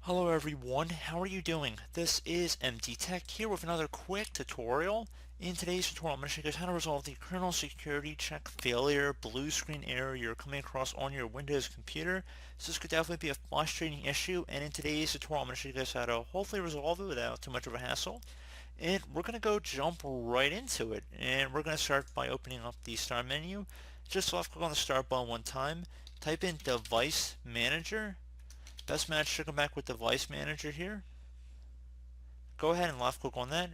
Hello everyone, how are you doing? This is MD Tech here with another quick tutorial. In today's tutorial, I'm going to show you guys how to resolve the Kernel Security Check failure blue screen error you're coming across on your Windows computer. So this could definitely be a frustrating issue, and in today's tutorial, I'm going to show you guys how to hopefully resolve it without too much of a hassle. And we're going to jump right into it, and we're going to start by opening up the Start menu. Just left click on the Start button one time, type in Device Manager. Best match should come back with Device Manager here. Go ahead and left click on that.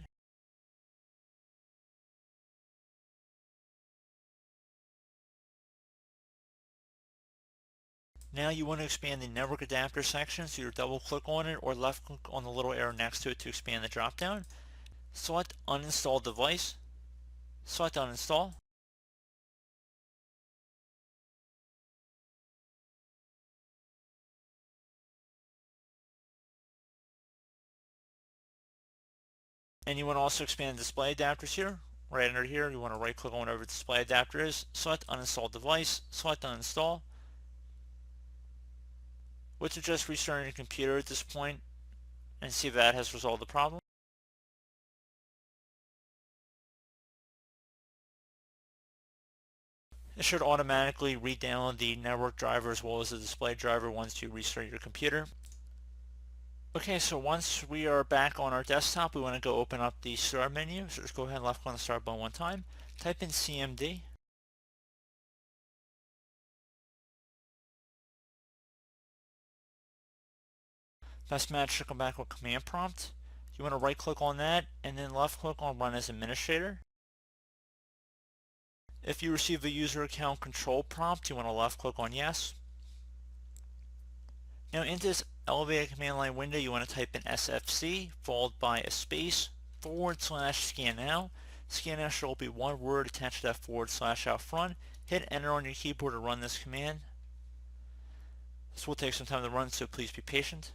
Now you want to expand the network adapter section, so you double click on it or left click on the little arrow next to it to expand the drop down. Select Uninstall Device. Select Uninstall. And you want to also expand display adapters here. Right under here, you want to right click on whatever the display adapter is. Select Uninstall Device. Select Uninstall. Which will just restart your computer at this point and see if that has resolved the problem. It should automatically re-download the network driver as well as the display driver once you restart your computer. Okay, so once we are back on our desktop, we want to go open up the Start menu. So just go ahead and left click on the Start button one time. Type in CMD. Best match should come back with Command Prompt. You want to right click on that and then left click on Run as Administrator. If you receive a user account control prompt, you want to left click on Yes. Now into this elevated command line window, you want to type in SFC followed by a space /scan now. Scan now should be one word attached to that / out front. Hit enter on your keyboard to run this command. This will take some time to run, so please be patient.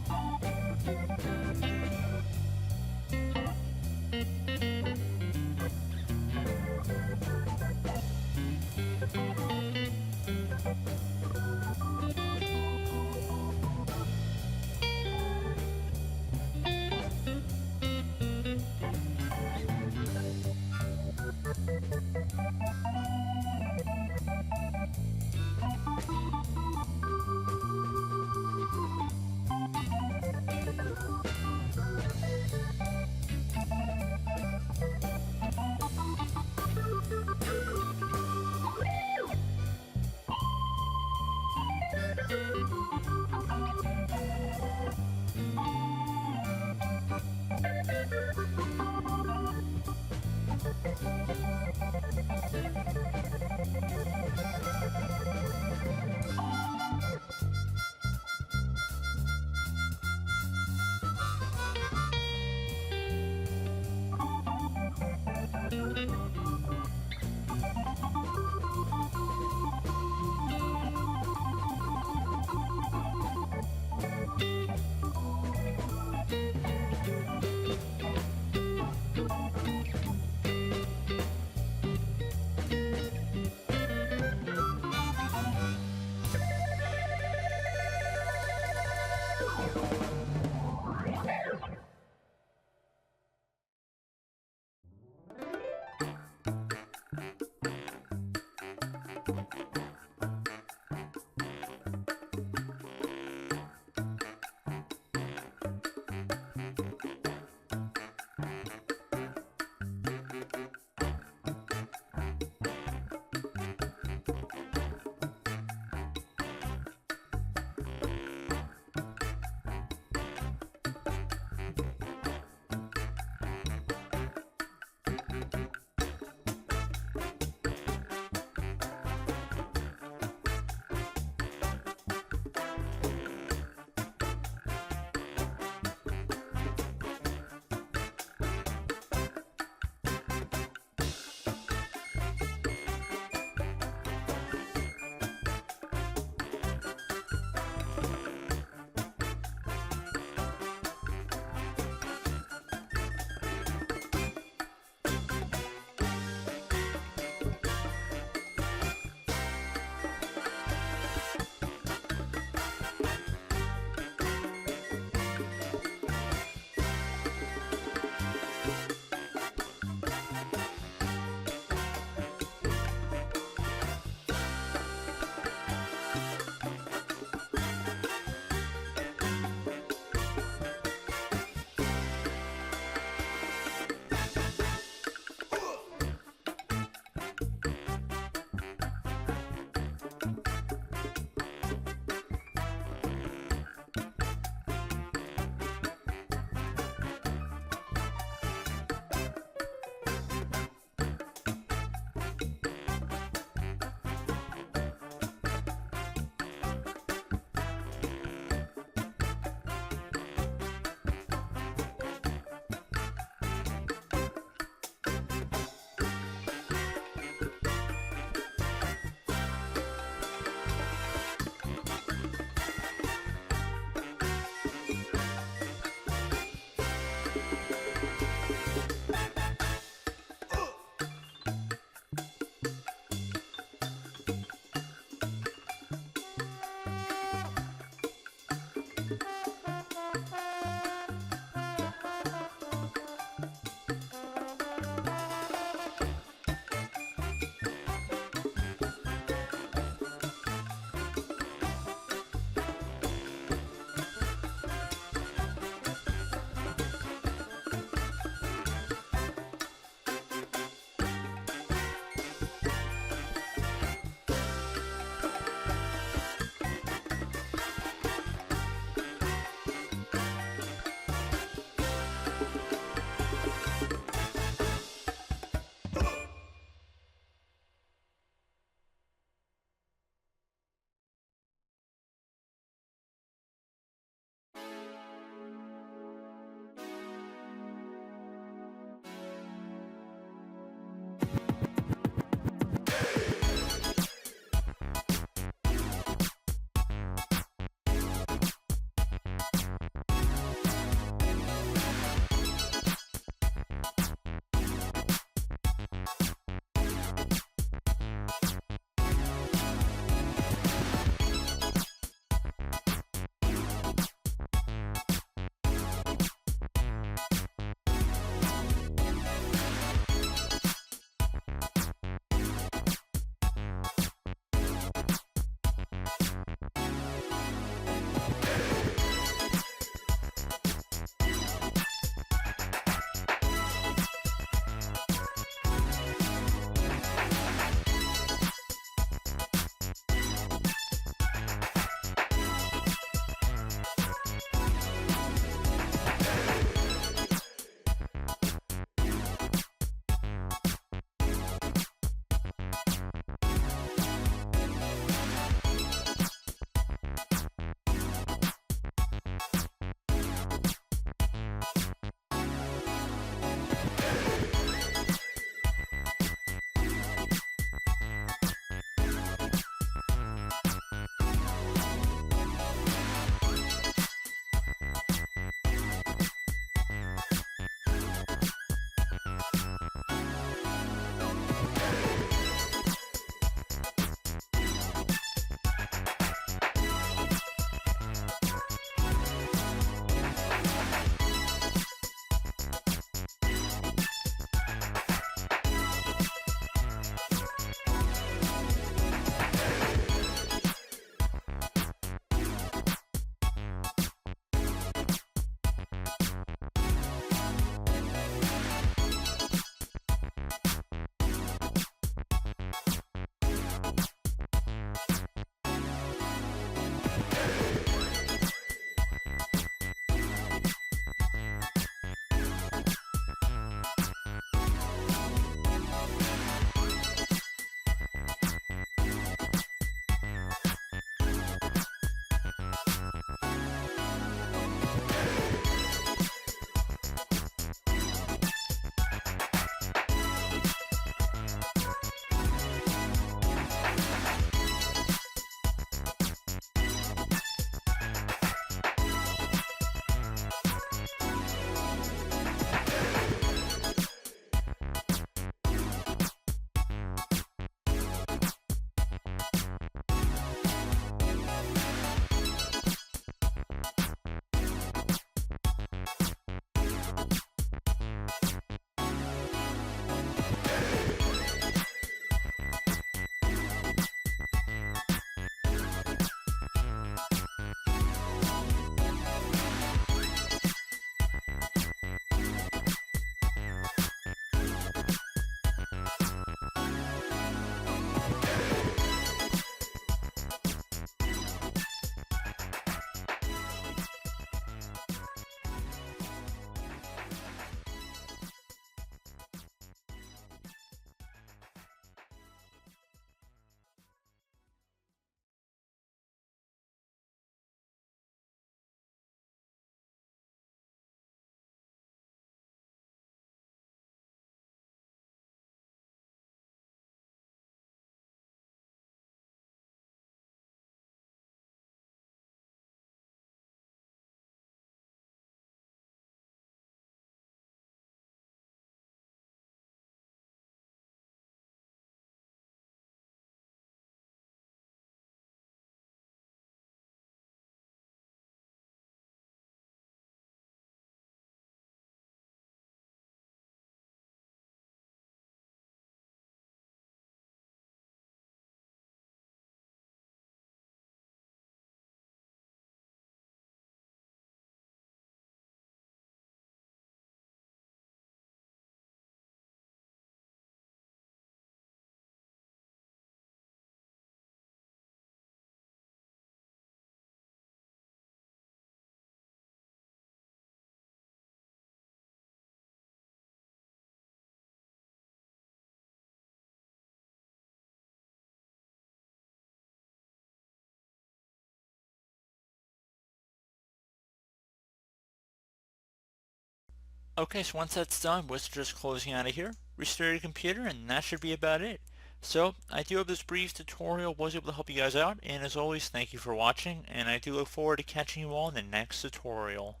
Okay, so once that's done, we're just closing out of here, restart your computer, and that should be about it. So, I do hope this brief tutorial was able to help you guys out, and as always, thank you for watching, and I do look forward to catching you all in the next tutorial.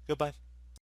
Goodbye.